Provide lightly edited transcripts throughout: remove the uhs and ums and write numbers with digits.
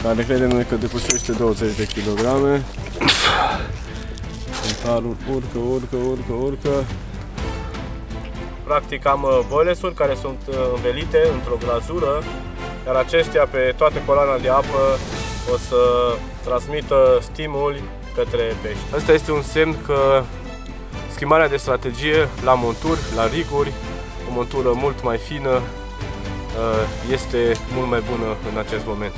care credem noi că depășește 20 de kilograme. Cântarul urcă. Practic am boilesuri care sunt învelite într-o glazură, iar acestea pe toată coloana de apă o să transmită stimuli către pești. Asta este un semn că schimbarea de strategie la monturi, la riguri, o montură mult mai fină, este mult mai bună în acest moment.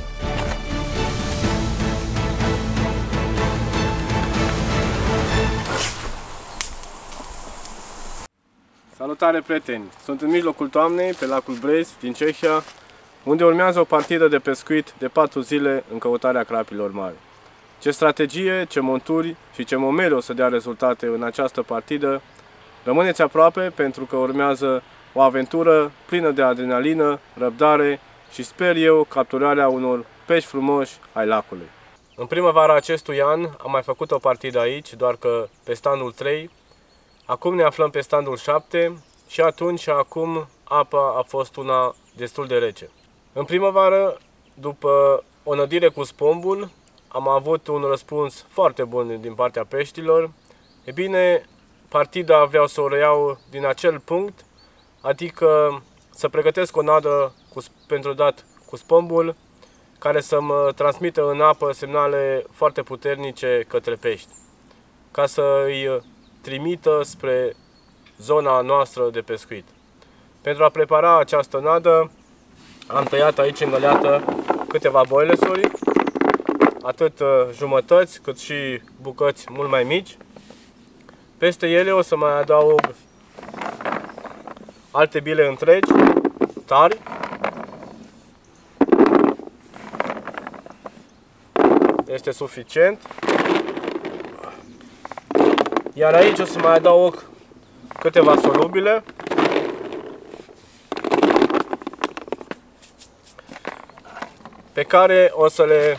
Salutare, prieteni! Sunt în mijlocul toamnei, pe lacul Brez, din Cehia, unde urmează o partidă de pescuit de 4 zile în căutarea crapilor mari. Ce strategie, ce monturi și ce momele o să dea rezultate în această partidă, rămâneți aproape pentru că urmează o aventură plină de adrenalină, răbdare și, sper eu, capturarea unor pești frumoși ai lacului. În primăvara acestui an am mai făcut o partidă aici, doar că pe standul 3. Acum ne aflăm pe standul 7 și atunci și acum apa a fost una destul de rece. În primăvară, după o nădire cu spombul, am avut un răspuns foarte bun din partea peștilor. E bine, partida vreau să o reiau din acel punct, adică să pregătesc o nadă pentru dat cu spombul, care să-mi transmită în apă semnale foarte puternice către pești, ca să îi trimită spre zona noastră de pescuit. Pentru a prepara această nadă, am tăiat aici în găleată câteva boilesuri, atât jumătăți cât și bucăți mult mai mici. Peste ele o să mai adaug alte bile întregi, tari. Este suficient. Iar aici o să mai adaug câteva solubile. Pe care o să le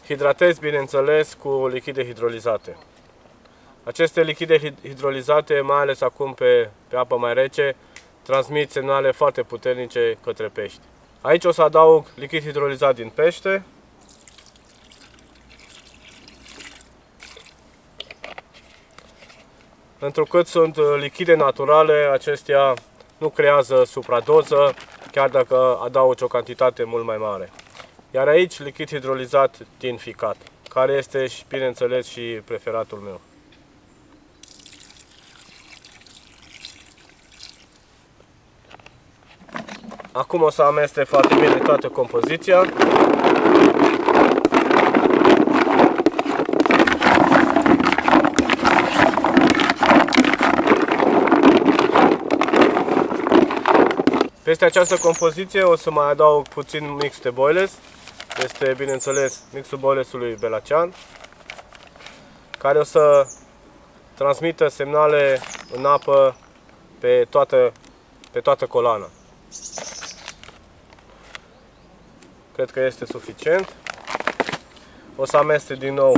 hidratez, bineînțeles, cu lichide hidrolizate. Aceste lichide hidrolizate, mai ales acum pe apă mai rece, transmit semnale foarte puternice către pești. Aici o să adaug lichid hidrolizat din pește. Întrucât sunt lichide naturale, acestea nu creează supradoză, chiar dacă adaugi o cantitate mult mai mare. Iar aici lichid hidrolizat din ficat, care este, bineînțeles, și preferatul meu. Acum o să amestec foarte bine toată compoziția. Peste această compoziție o să mai adaug puțin mix de boiles. Este, bineînțeles, mixul boilesului Belacean, care o să transmită semnale în apă pe toată colana. Cred că este suficient. O să amestec din nou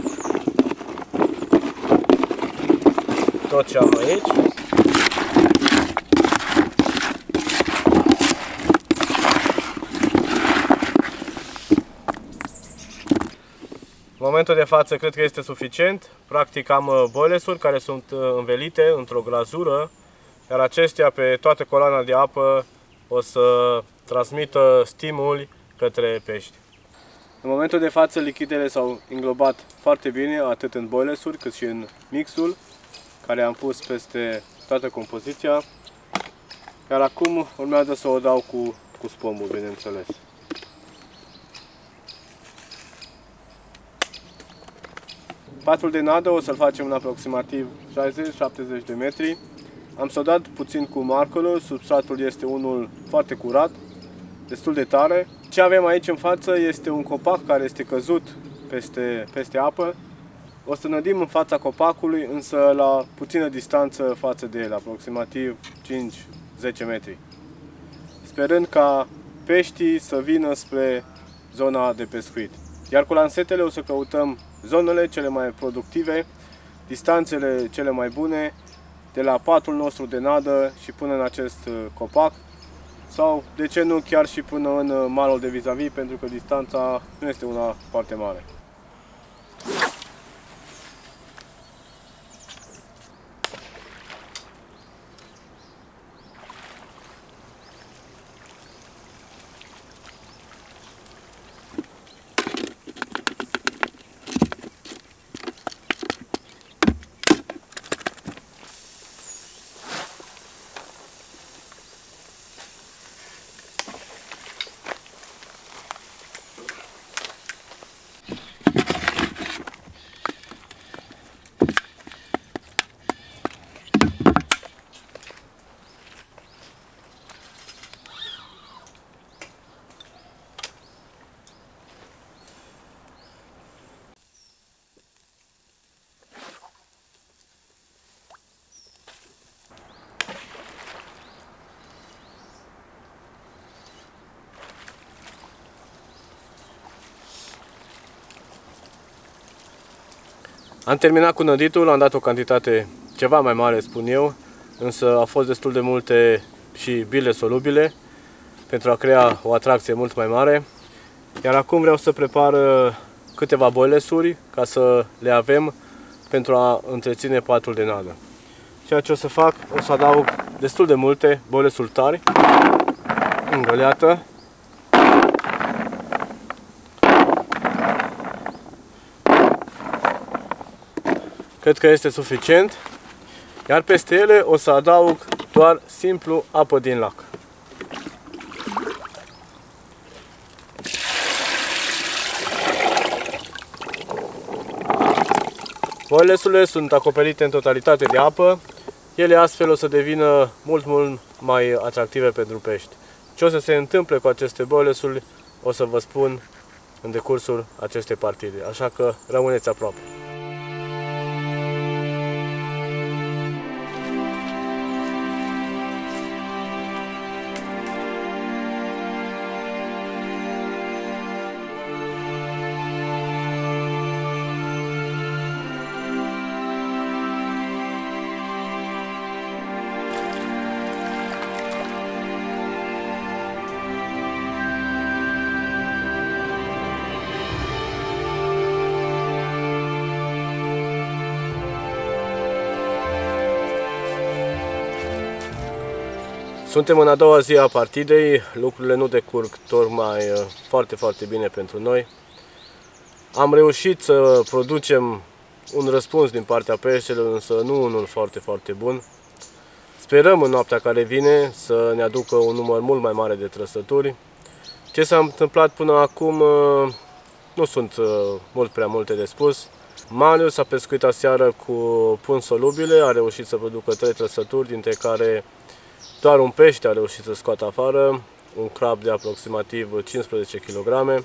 tot ce am aici. În momentul de față cred că este suficient. Practic am boilesuri care sunt învelite într-o glazură, iar acestea pe toată coloana de apă o să transmită stimuli către pești. În momentul de față lichidele s-au înglobat foarte bine, atât în boilesuri cât și în mixul care am pus peste toată compoziția. Iar acum urmează să o dau cu spombul, bineînțeles. Patul de nadă o să-l facem în aproximativ 60-70 de metri. Am sodat puțin cu markerul, substratul este unul foarte curat, destul de tare. Ce avem aici în față este un copac care este căzut peste apă. O să nădim în fața copacului, însă la puțină distanță față de el, aproximativ 5-10 metri. Sperând ca peștii să vină spre zona de pescuit. Iar cu lansetele o să căutăm zonele cele mai productive, distanțele cele mai bune, de la patul nostru de nadă și până în acest copac, sau, de ce nu, chiar și până în malul de vis-a-vis, pentru că distanța nu este una foarte mare. Am terminat cu năditul, am dat o cantitate ceva mai mare, spun eu, însă a fost destul de multe și bile solubile pentru a crea o atracție mult mai mare. Iar acum vreau să prepar câteva boilesuri ca să le avem pentru a întreține patul de nadă. Ceea ce o să fac, o să adaug destul de multe boilesuri tari în găleată. Cred că este suficient, iar peste ele o să adaug doar simplu apă din lac. Boilesurile sunt acoperite în totalitate de apă, ele astfel o să devină mult mai atractive pentru pești. Ce o să se întâmple cu aceste boilesuri o să vă spun în decursul acestei partide, așa că rămâneți aproape. Suntem în a doua zi a partidei, lucrurile nu decurg tocmai foarte bine pentru noi. Am reușit să producem un răspuns din partea peștelor, însă nu unul foarte bun. Sperăm în noaptea care vine să ne aducă un număr mult mai mare de trăsături. Ce s-a întâmplat până acum nu sunt mult prea multe de spus. Marius a pescuit aseară cu pun solubile, a reușit să producă 3 trăsături, dintre care doar un pește a reușit să scoată afară, un crab de aproximativ 15 kg.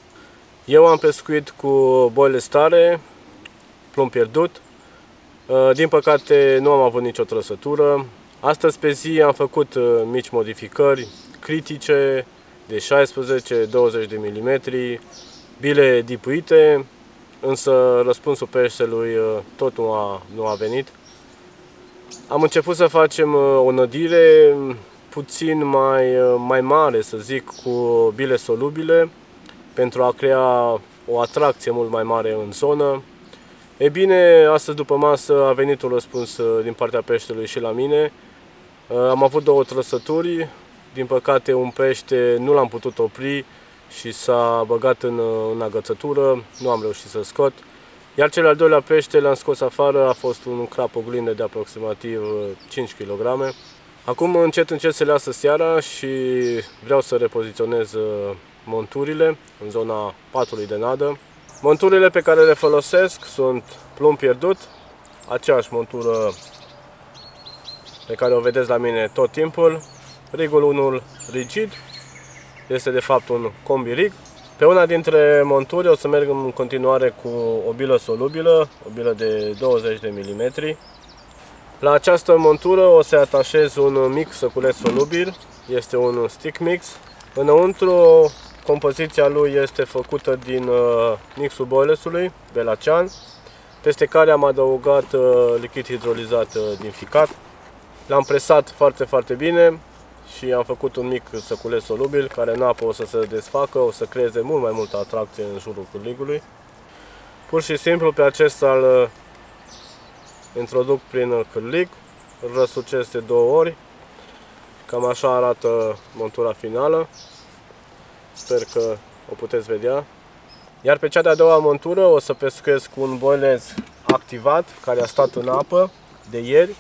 Eu am pescuit cu boile tare, plumb pierdut. Din păcate nu am avut nicio trăsătură. Astăzi pe zi am făcut mici modificări critice de 16-20 de mm, bile dipuite, însă răspunsul peștelui tot nu a venit. Am început să facem o nădire puțin mai mare, să zic, cu bile solubile, pentru a crea o atracție mult mai mare în zonă. E bine, astăzi după masă a venit un răspuns din partea peștelui și la mine. Am avut 2 trăsături, din păcate un pește nu l-am putut opri și s-a băgat în agățătură, nu am reușit să scot. Iar cel al doilea pește l-am scos afară, a fost un crap oglindă de aproximativ 5 kg. Acum încet se lasă seara și vreau să repoziționez monturile în zona patului de nadă. Monturile pe care le folosesc sunt plumb pierdut, aceeași montură pe care o vedeți la mine tot timpul. Rigul unul rigid, este de fapt un combi rig. Pe una dintre monturi o să merg în continuare cu o bilă solubilă, o bilă de 20 de mm. La această montură o să atașez un mic săculeț solubil, este un stick mix. Înăuntru, compoziția lui este făcută din mixul boilesului, Belacean, peste care am adăugat lichid hidrolizat din ficat. L-am presat foarte bine, și am făcut un mic săculeț solubil care în apă o să se desfacă, o să creeze mult mai multă atracție în jurul cârligului. Pur și simplu pe acesta îl introduc prin cârlig, îl răsucesc de 2 ori. Cam așa arată montura finală. Sper că o puteți vedea. Iar pe cea de-a doua montură o să pescuiesc cu un boilez activat care a stat în apă de ieri.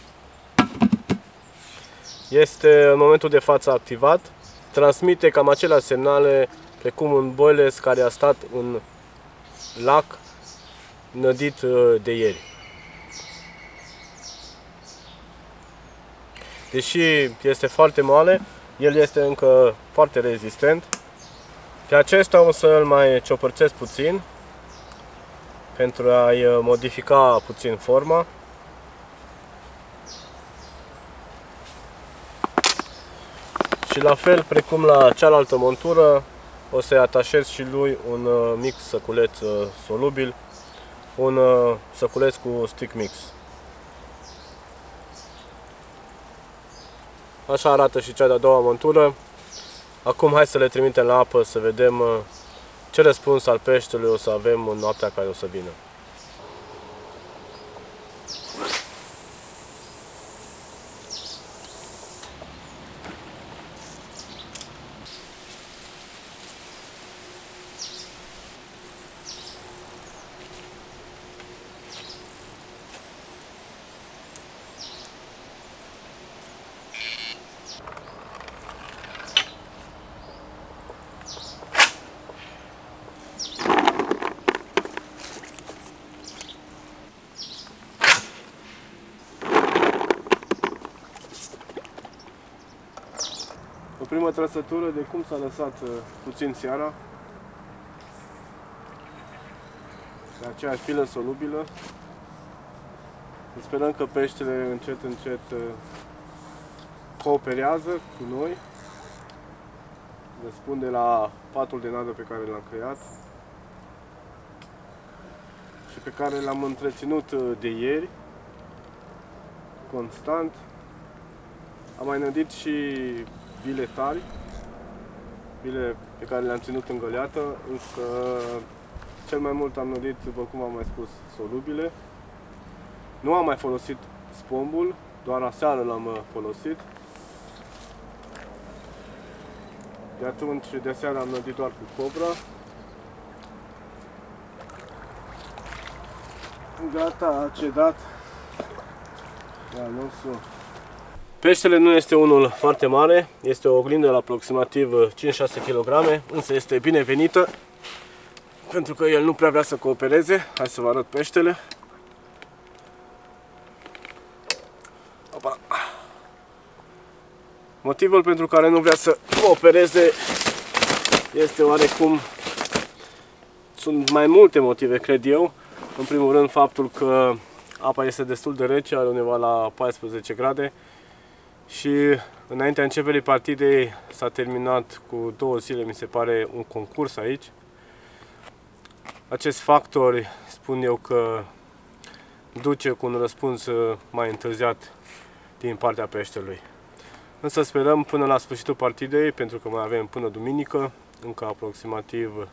Este în momentul de față activat. Transmite cam aceleași semnale precum un boilez care a stat în lac nădit de ieri. Deși este foarte moale, el este încă foarte rezistent. Pe acesta o să îl mai ciopărțesc puțin pentru a-i modifica puțin forma. Și la fel precum la cealaltă montură, o să-i atașez și lui un mic săculeț solubil, un săculeț cu stick mix. Așa arată și cea de-a doua montură. Acum hai să le trimitem la apă să vedem ce răspuns al peștelui o să avem în noaptea care o să vină. O primă trăsătură de cum s-a lăsat puțin seara, de aceeași pilă solubilă. Sperăm că peștele încet cooperează cu noi, răspunde la patul de nadă pe care l-am creat și pe care l-am întreținut de ieri, constant. Am mai nădit și bile tari, bile pe care le-am ținut în găleată, însă cel mai mult am nădit, după cum am mai spus, solubile. Nu am mai folosit spombul, doar aseară l-am folosit. De atunci, de aseară am nădit doar cu cobra. Gata, a cedat. Iar nostru. Peștele nu este unul foarte mare, este o oglindă la aproximativ 5-6 kg, însă este binevenită pentru că el nu prea vrea să coopereze. Hai să vă arăt peștele. Opa. Motivul pentru care nu vrea să coopereze este oarecum... Sunt mai multe motive, cred eu. În primul rând faptul că apa este destul de rece, are undeva la 14 grade. Și înaintea începerii partidei s-a terminat cu 2 zile, mi se pare, un concurs aici. Acest factor, spun eu că duce cu un răspuns mai întârziat din partea peștelui. Însă sperăm până la sfârșitul partidei, pentru că mai avem până duminică, încă aproximativ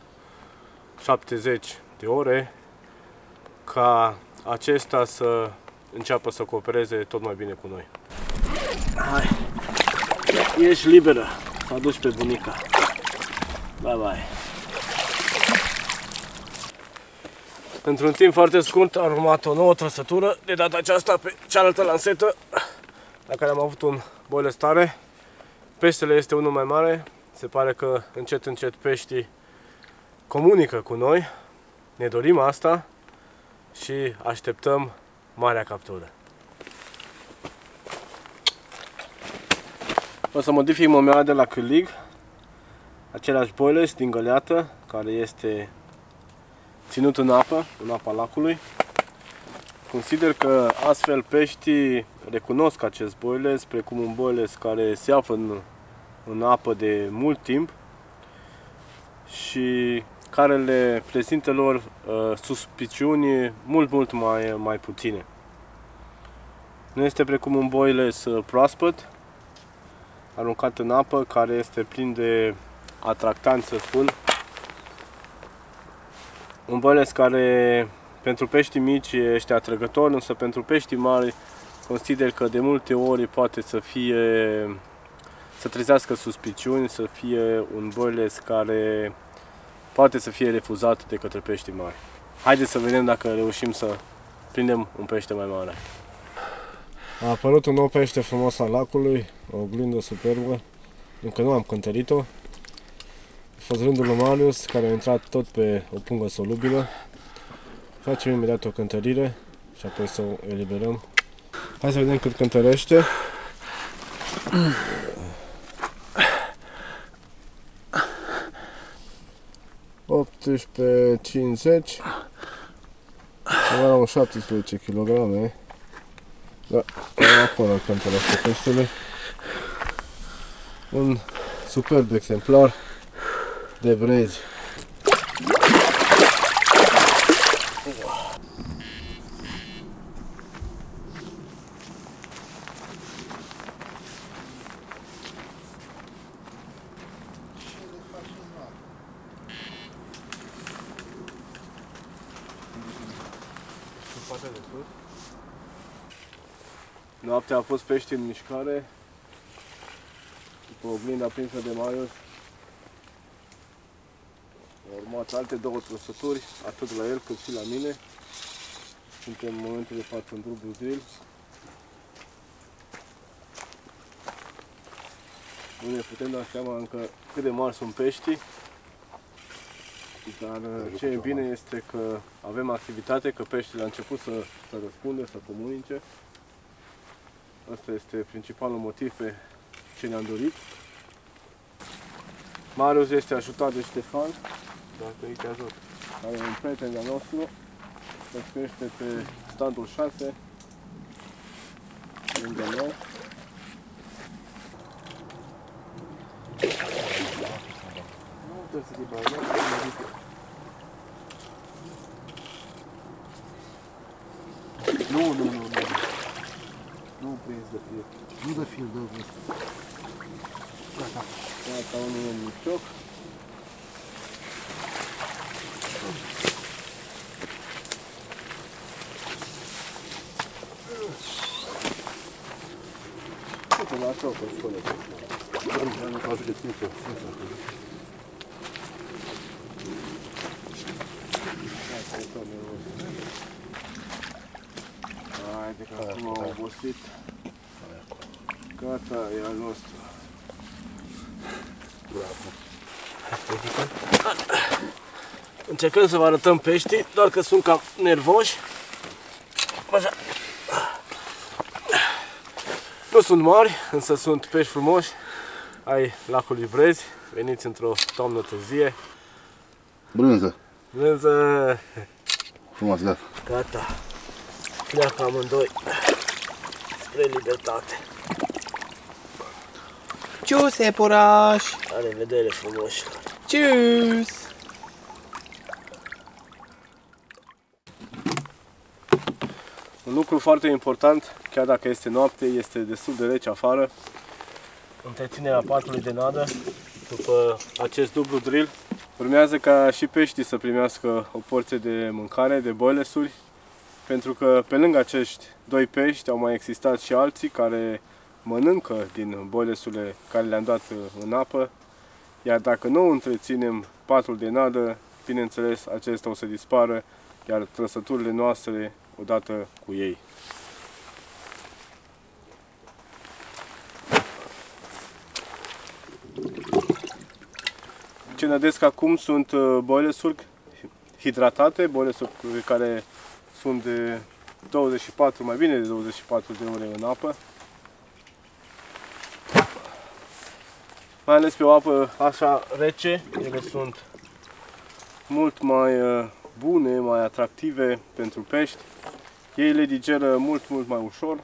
70 de ore, ca acesta să înceapă să coopereze tot mai bine cu noi. Hai, ești liberă, să aduci pe bunica. Bye bye. Într-un timp foarte scurt a urmat o nouă trăsătură, de data aceasta pe cealaltă lansetă, la care am avut un boilez tare. Peștele este unul mai mare, se pare că încet peștii comunică cu noi, ne dorim asta și așteptăm marea captură. O să modific momeala de la cârlig, același boilez din găleată, care este ținut în apa lacului. Consider că astfel peștii recunosc acest boilez precum un boilez care se află în apă de mult timp și care le prezintă lor suspiciuni mult mai puține. Nu este precum un boilez proaspăt, aruncat în apă, care este plin de atractanți, să spun. Un băles care pentru pești mici este atrăgător, însă pentru pești mari consider că de multe ori poate să trezească suspiciuni, să fie un băles care poate să fie refuzat de către pești mari. Haideți să vedem dacă reușim să prindem un pește mai mare. A apărut un nou pește frumos al lacului, o oglindă superbă. Încă nu am cântărit-o. A fost rândul lui Marius, care a intrat tot pe o pungă solubilă. Facem imediat o cântărire și apoi să o eliberăm. Hai să vedem cât cântărește. $18.50. Avea un 17 kg. Da, acolo cântărește peștele. Un superb exemplar de brezi. Noaptea a fost pești în mișcare, după oglinda prinsă de Marius. Au urmat alte două trăsături, atât la el cât și la mine. Suntem în momentul de față în dublu drill. Nu ne putem da seama încă cât de mari sunt peștii, dar ce e bine este că avem activitate, că peștile au început să răspundă, să comunice. Asta este principalul motiv pe ce ne-am dorit. Marius este ajutat de Ștefan, dacă îi te ajut, care e un prieten de-al nostru, pescuiește pe standul 6, lângă noi. Nu trebuie să te bagi, nu. Nu prins de fil. Nu de fil, dă. Gata. Gata, unul în micioc. Uite, la ciocă, spune. Nu faci de timp. Haide că acum am obosit. Gata, e al nostru. Bravo. Încercăm să vă arătăm peștii, doar că sunt cam nervoși. Așa. Nu sunt mari, însă sunt pești frumoși ai lacului Brezi. Veniți într-o toamnă târzie. Brânză. Brânză. Frumos, gata. Gata. Pleacă amândoi spre libertate. Cius, iepuraș! La revedere, frumoșilor! Cius! Un lucru foarte important, chiar dacă este noapte, este destul de rece afară. Întreținerea patului de nadă, după acest dublu drill, urmează ca și peștii să primească o porție de mâncare, de boilesuri, pentru că pe lângă acești doi pești au mai existat și alții care mănâncă din boilesurile care le-am dat în apă, iar dacă nu întreținem patul de nadă, bineînțeles, acesta o să dispară, iar trăsăturile noastre odată cu ei. Ce nădesc acum sunt boilesuri hidratate, boilesuri care sunt de 24, mai bine de 24 de ore în apă. Mai ales pe o apă așa rece, ele sunt mult mai bune, mai atractive pentru pești. Ei le digeră mult mai ușor.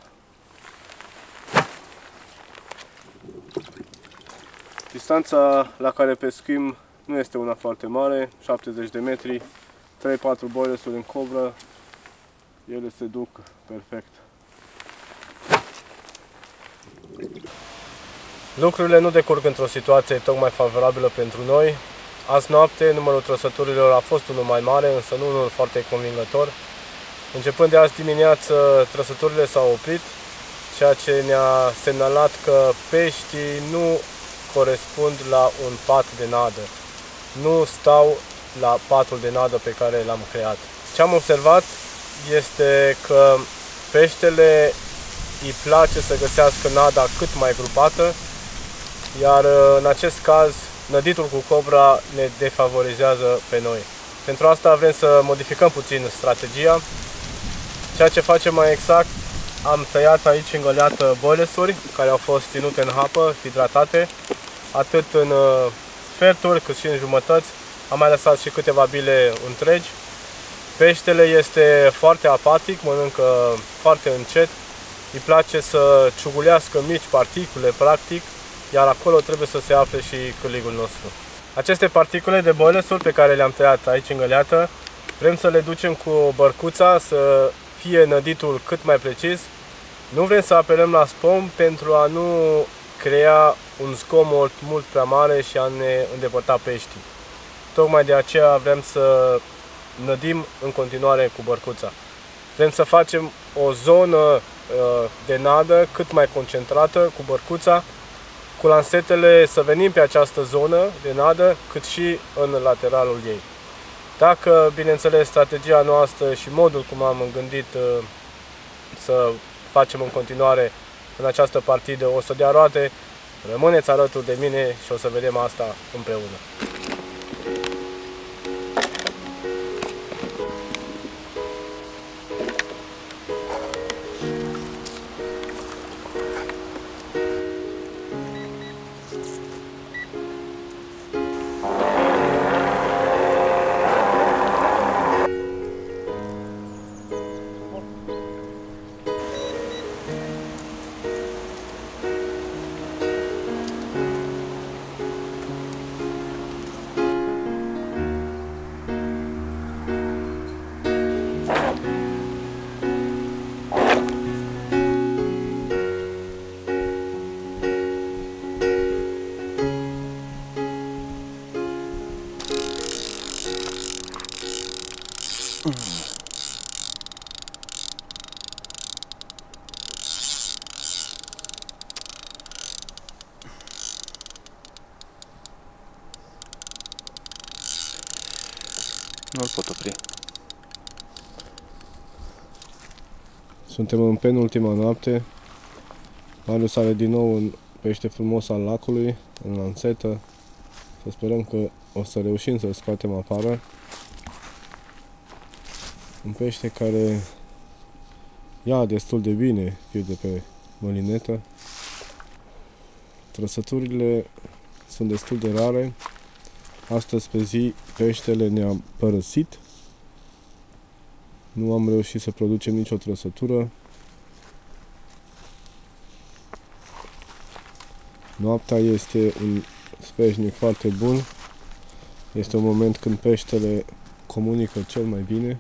Distanța la care pescuim nu este una foarte mare, 70 de metri, 3-4 boilesuri în cobră, ele se duc perfect. Lucrurile nu decurg într-o situație tocmai favorabilă pentru noi. Azi noapte numărul trăsăturilor a fost unul mai mare, însă nu unul foarte convingător. Începând de azi dimineață, trăsăturile s-au oprit, ceea ce ne-a semnalat că peștii nu corespund la un pat de nadă. Nu stau la patul de nadă pe care l-am creat. Ce am observat este că peștele îi place să găsească nada cât mai grupată, iar în acest caz năditul cu cobra ne defavorizează pe noi. Pentru asta vrem să modificăm puțin strategia. Ceea ce facem mai exact, am tăiat aici în găleată boilesuri care au fost ținute în apă, hidratate, atât în sferturi cât și în jumătăți. Am mai lăsat și câteva bile întregi. Peștele este foarte apatic, mănâncă foarte încet, îi place să ciugulească mici particule, practic, iar acolo trebuie să se afle și cârligul nostru. Aceste particule de boilesuri pe care le-am tăiat aici în găleată, vrem să le ducem cu bărcuța să fie năditul cât mai precis. Nu vrem să apelăm la spom pentru a nu crea un zgomot mult prea mare și a ne îndepărta peștii. Tocmai de aceea vrem să nădim în continuare cu bărcuța. Vrem să facem o zonă de nadă cât mai concentrată cu bărcuța, cu lansetele să venim pe această zonă de nadă, cât și în lateralul ei. Dacă, bineînțeles, strategia noastră și modul cum am gândit să facem în continuare în această partidă o să dea roade, rămâneți alături de mine și o să vedem asta împreună. Nu-l pot opri. Suntem în penultima noapte. Marius are din nou un pește frumos al lacului, în lansetă. Să sperăm că o să reușim să-l scoatem afară. Un pește care ia destul de bine fir de pe mălinetă. Trăsăturile sunt destul de rare. Astăzi pe zi peștele ne-a părăsit. Nu am reușit să producem nicio trăsătură. Noaptea este un sfeșnic foarte bun. Este un moment când peștele comunică cel mai bine.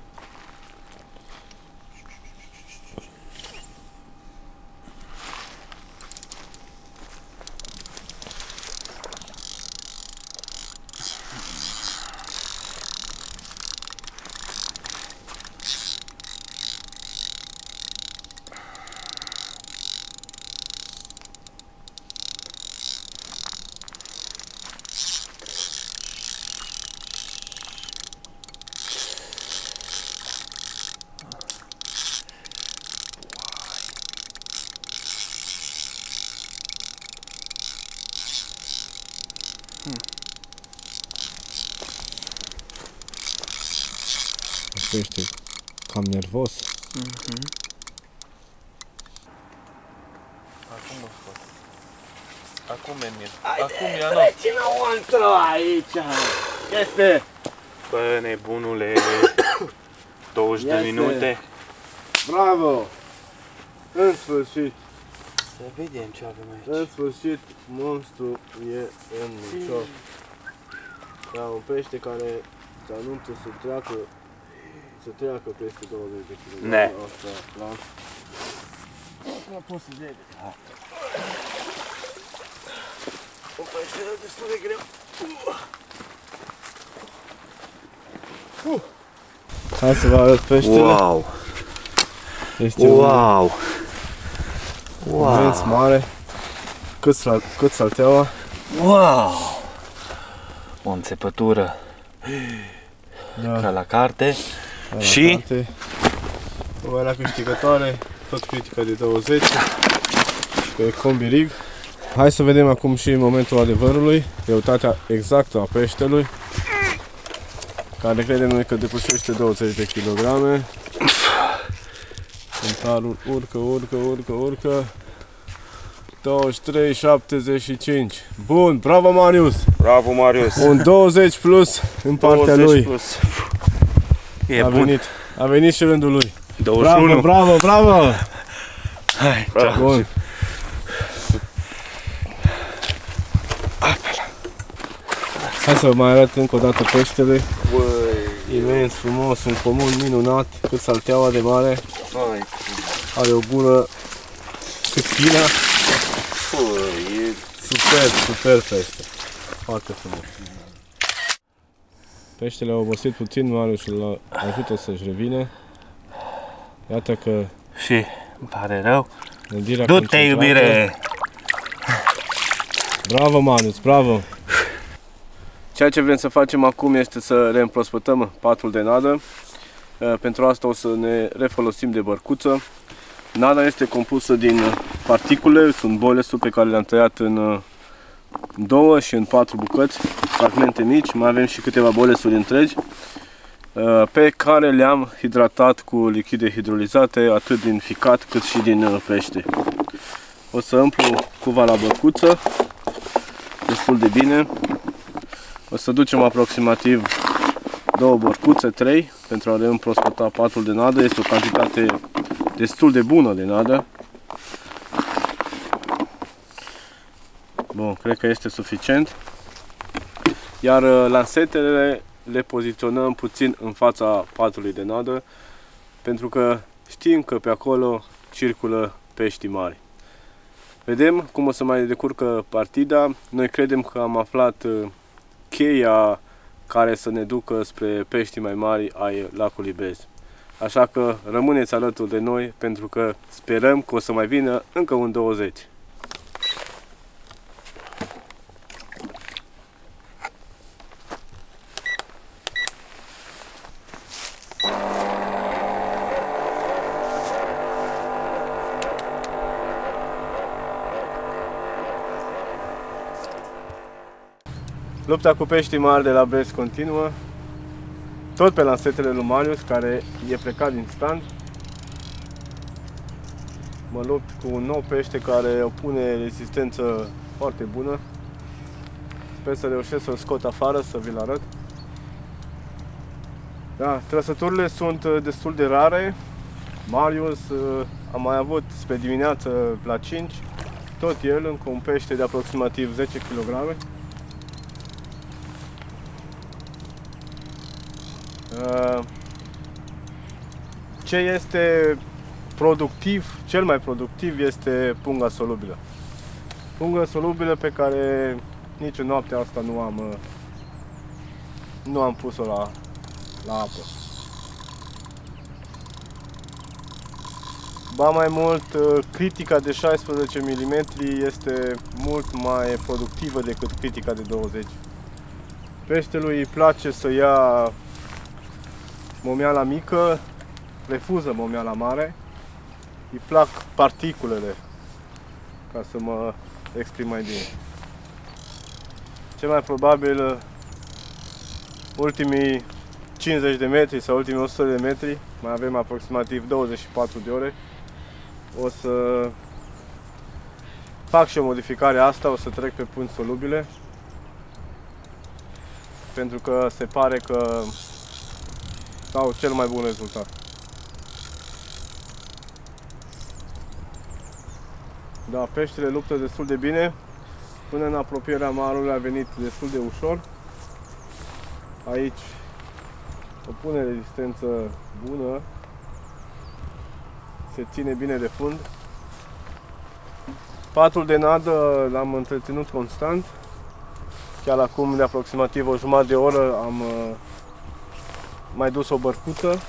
Pește cam nervos. Acum mă scot. Acum e mir. Acum e anul. Treci înăuntru aici! Este! Bă, nebunule. 20 de minute. Bravo! În sfârșit! Să vedem ce avem aici. În sfârșit, monstru e în micior. Da, un pește care se anunță să treacă peste 20 de kg. Ne. Asta, da? Nu pot să vede. Peștele destul de greu. Hai să vă arăt peștele. Wow! Este Wow! un imens mare. Cât salteaua. Wow! O înțepătură Da. ca la carte. La Și? carte. O la câștigătoare, tot critică de 20 pe Combi Rig. Hai să vedem acum și momentul adevărului, greutatea exactă a peștelui, care credem noi că depășește 20 de kilograme. Cântarul urcă. 23,75. Bun, bravo Marius! Bravo, Marius! Un 20 plus în partea 20 lui. plus. E bun. A venit și rândul lui. 21. Bravo! Hai, Bun. Hai să vă mai arăt încă o dată peștele. Imens, frumos, un comun minunat, cât salteaua de mare. Are o gură cât china. E Super pește. Foarte frumos. Peștele a obosit puțin, Marius îl ajută să-și revină. Iată că Și îmi pare rău. gândirea Du-te, concentrată. iubire! Bravo, Marius, bravo! Ceea ce vrem să facem acum este să reîmprospătăm patul de nadă. Pentru asta o să ne refolosim de bărcuță. Nada este compusă din particule, sunt bolesul pe care le-am tăiat în 2 și în 4 bucăți, fragmente mici, mai avem și câteva bolesuri întregi, pe care le-am hidratat cu lichide hidrolizate, atât din ficat cât și din pește. O să împlu cuva la bărcuță, destul de bine. O să ducem aproximativ 2 bărcuțe, 3, pentru a reîmprospăta patul de nadă. Este o cantitate destul de bună de nadă. Bun, cred că este suficient. Iar lansetele le poziționăm puțin în fața patului de nadă, pentru că știm că pe acolo circulă pești mari. Vedem cum o să mai decurcă partida. Noi credem că am aflat cheia care să ne ducă spre pești mai mari ai lacului Brez. Așa că rămâneți alături de noi, pentru că sperăm că o să mai vină încă un 20. Lupta cu peștii mari de la Brest continuă, tot pe lansetele lui Marius, care e plecat din stand. Mă lupt cu un nou pește care opune rezistență foarte bună. Sper să reușesc să-l scot afară, să vi-l arăt. Da, trăsăturile sunt destul de rare. Marius a mai avut spre dimineață la 5, tot el, încă un pește de aproximativ 10 kg. Ce este productiv, cel mai productiv este punga solubilă. Punga solubilă pe care nici în noaptea asta nu am pus-o la apă. Ba mai mult, critica de 16 mm este mult mai productivă decât critica de 20. Peștelui îi place să ia momeala mică, refuză momeala mare, îi plac particulele, ca să mă exprim mai bine. Cel mai probabil ultimii 50 de metri sau ultimii 100 de metri, mai avem aproximativ 24 de ore, o să fac și o modificare asta, o să trec pe pungi solubile, pentru că se pare că au cel mai bun rezultat. Da, peștele luptă destul de bine. Până în apropierea marului a venit destul de ușor. Aici opune rezistență bună. Se ține bine de fund. Patul de nadă l-am întreținut constant. Chiar acum, de aproximativ o jumătate de oră, am mai dus o bărcuță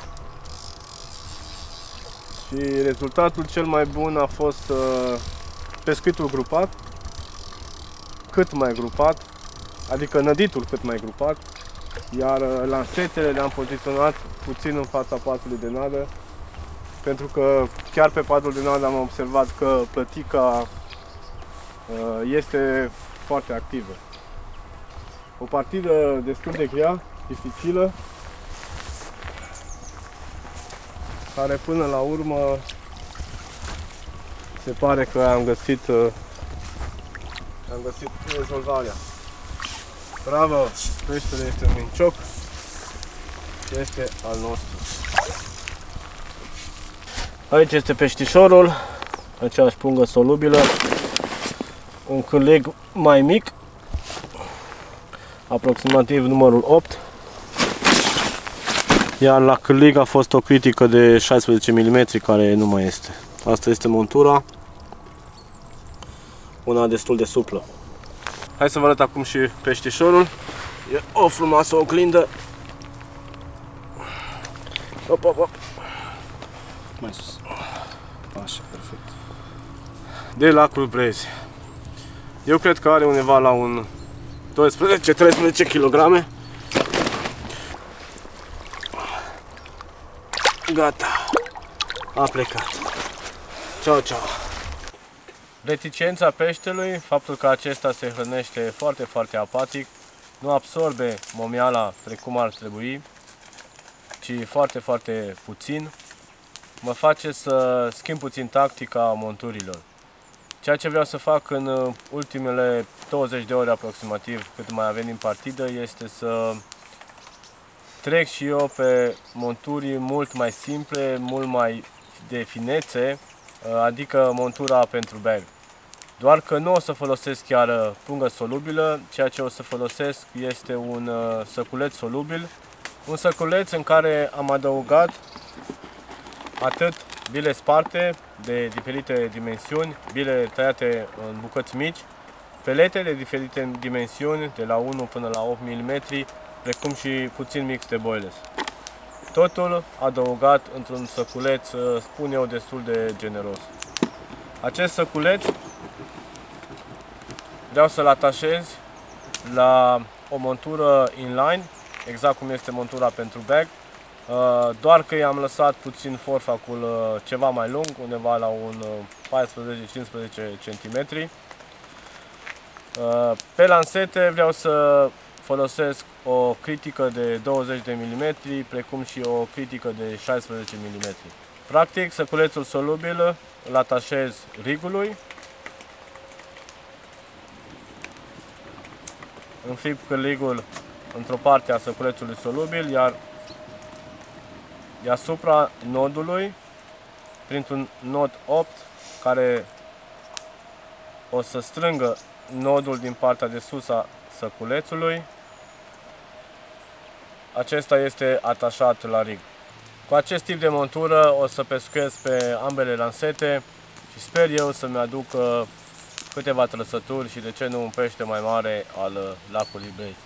și rezultatul cel mai bun a fost pescuitul grupat, cât mai grupat, adică năditul cât mai grupat, iar lansetele le-am poziționat puțin în fața patului de nadă, pentru că chiar pe patul de nadă am observat că plătica este foarte activă. O partidă destul de grea, dificilă, care până la urmă se pare că am găsit rezolvarea. Bravo! Peștele este un mincioc și este al nostru. Aici este peștișorul, aceeași pungă solubilă, un cârlig mai mic, aproximativ numărul 8, iar la cârlig a fost o critică de 16 mm care nu mai este. Asta este montura, una destul de suplă. Hai să vă arăt acum și peștișorul. E o frumoasă oglindă. Op, op, op. Mai sus. Așa, perfect. De lacul Brezi. Eu cred că are undeva la un 12-13 kg. Gata. A plecat. Ciao, ciao. Reticența peștelui, faptul că acesta se hrănește foarte, foarte apatic, nu absorbe momiala precum ar trebui, ci foarte, foarte puțin, mă face să schimb puțin tactica monturilor. Ceea ce vreau să fac în ultimele 20 de ore aproximativ, cât mai avem din partidă, este să trec și eu pe monturi mult mai simple, mult mai de finețe, adică montura pentru bag. Doar că nu o să folosesc chiar pungă solubilă, ceea ce o să folosesc este un săculeț solubil. Un săculeț în care am adăugat atât bile sparte de diferite dimensiuni, bile tăiate în bucăți mici, pelete de diferite dimensiuni, de la 1 până la 8 mm, precum și puțin mix de boiles. Totul adăugat într-un săculeț, spun eu, destul de generos. Acest săculeț vreau să-l atașez la o montură inline, exact cum este montura pentru bag, doar că i-am lăsat puțin forfacul ceva mai lung, undeva la un 14-15 cm. Pe lansete vreau să folosesc o critică de 20 de mm, precum și o critică de 16 mm. Practic, săculețul solubil îl atașez rigului, înfip cârligul într-o parte a săculețului solubil, iar deasupra nodului, printr-un nod 8, care o să strângă nodul din partea de sus a săculețului, acesta este atașat la rig. Cu acest tip de montură o să pescuiesc pe ambele lansete și sper eu să-mi aduc câteva trăsături și de ce nu un pește mai mare al lacului Brezi.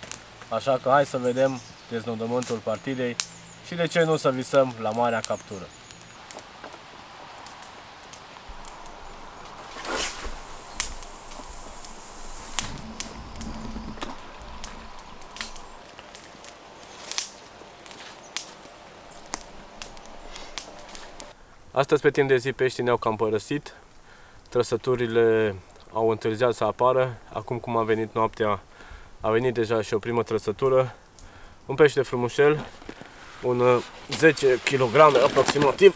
Așa că hai să vedem deznodământul partidei și de ce nu să visăm la marea captură. Astăzi, pe timp de zi, peștii ne-au cam părăsit. Trăsăturile au întârziat să apară. Acum, cum a venit noaptea, a venit deja și o primă trăsătură. Un pește frumușel, un 10 kg aproximativ.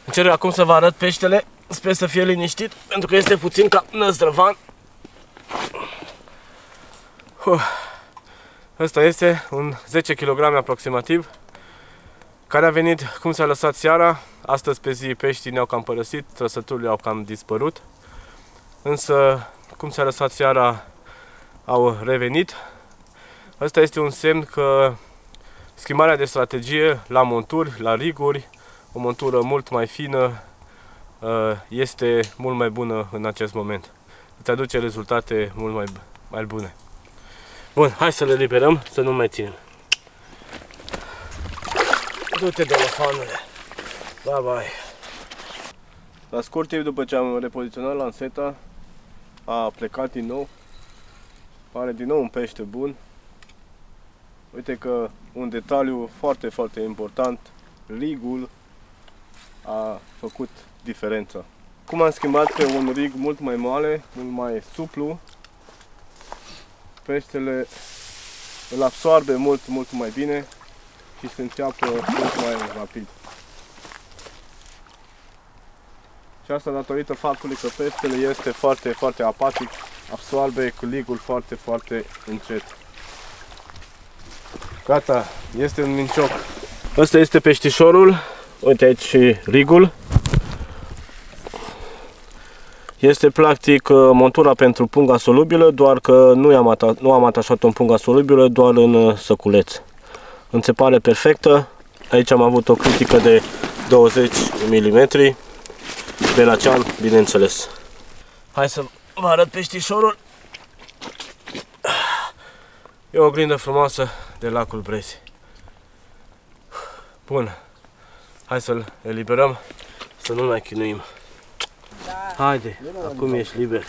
Încerc acum să vă arăt peștele. Sper să fie liniștit, pentru că este puțin ca năzdrăvan. Ăsta este un 10 kg aproximativ, care a venit cum s-a lăsat seara. Astăzi pe zi peștii ne-au cam părăsit, trăsăturile au cam dispărut. Însă, cum s-a lăsat seara, au revenit. Asta este un semn că schimbarea de strategie la monturi, la riguri, o montură mult mai fină, este mult mai bună în acest moment. Îți aduce rezultate mult mai bune. Bun, hai să le liberăm, să nu mai ținem. Du-te de elefanule. Bye bye. La scurt timp după ce am repoziționat lanseta, a plecat din nou. Pare din nou un pește bun. Uite că un detaliu foarte, foarte important, rigul a făcut diferența. Cum am schimbat pe un rig mult mai moale, mult mai suplu, peștele îl absorbe mult mai bine și se înțeapă mult mai rapid. Și asta datorită faptului că peștele este foarte, foarte apatic, absorbe cu ligul foarte, foarte încet. Gata, este un mincioc. Asta este peștișorul, uite aici și rigul. Este practic montura pentru punga solubilă, doar că nu am atașat-o în punga solubilă, doar în săculeț. Înțepare perfectă. Aici am avut o critică de 20 mm, belacean, bineînțeles. Hai să vă arăt peștișorul. E o oglindă frumoasă de lacul Brezi. Bun, hai să-l eliberăm, să nu mai chinuim. Haide, acum ești liber.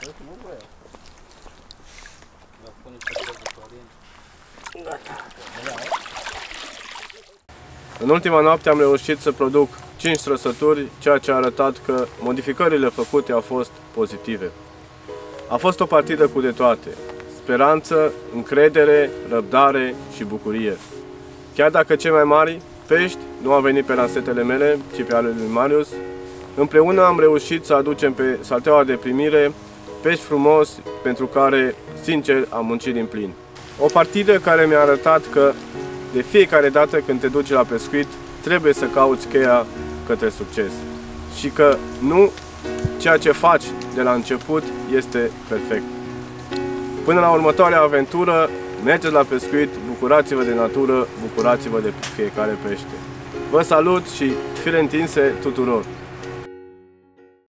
În ultima noapte am reușit să produc 5 trăsături, ceea ce a arătat că modificările făcute au fost pozitive. A fost o partidă cu de toate: speranță, încredere, răbdare și bucurie. Chiar dacă cei mai mari pești nu au venit pe lansetele mele, ci pe ale lui Marius, împreună am reușit să aducem pe salteaua de primire pești frumos pentru care, sincer, am muncit din plin. O partidă care mi-a arătat că de fiecare dată când te duci la pescuit, trebuie să cauți cheia către succes. Și că nu ceea ce faci de la început este perfect. Până la următoarea aventură, mergeți la pescuit, bucurați-vă de natură, bucurați-vă de fiecare pește. Vă salut și fire întinse tuturor!